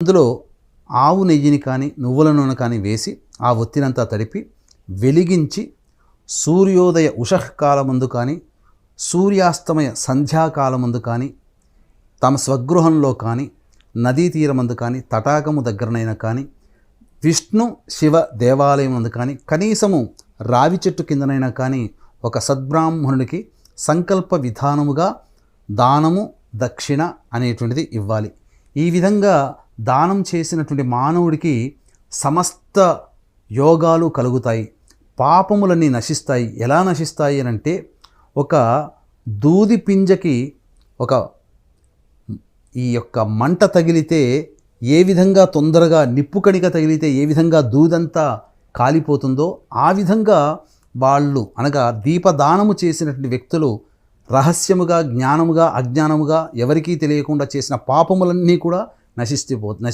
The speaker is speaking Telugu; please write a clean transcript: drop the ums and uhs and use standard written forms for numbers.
అందులో ఆవు నెయ్యిని కానీ నువ్వుల నూనె కానీ వేసి ఆ ఒత్తినంతా తడిపి వెలిగించి సూర్యోదయ ఉషఃకాలమందు కానీ సూర్యాస్తమయ సంధ్యాకాలమందు కానీ తమ స్వగృహంలో కానీ నదీ తీరమందు కానీ తటాకము దగ్గరనైనా కానీ విష్ణు శివ దేవాలయం నందు కానీ కనీసము రావి చెట్టు కిందనైనా కానీ ఒక సద్బ్రాహ్మణుడికి సంకల్ప విధానముగా దానము దక్షిణ అనేటువంటిది ఇవ్వాలి. ఈ విధంగా దానం చేసినటువంటి మానవుడికి సమస్త యోగాలు కలుగుతాయి, పాపములన్నీ నశిస్తాయి. ఎలా నశిస్తాయి అని అంటే, ఒక దూది పింజకి ఒక ఈ యొక్క మంట తగిలితే ఏ విధంగా తొందరగా నిప్పు కణిక తగిలితే ఏ విధంగా దూదంతా కాలిపోతుందో ఆ విధంగా వాళ్ళు అనగా దీపదానము చేసినటువంటి వ్యక్తులు రహస్యముగా జ్ఞానముగా అజ్ఞానముగా ఎవరికీ తెలియకుండా చేసిన పాపములన్నీ కూడా నశించిపోతాయి.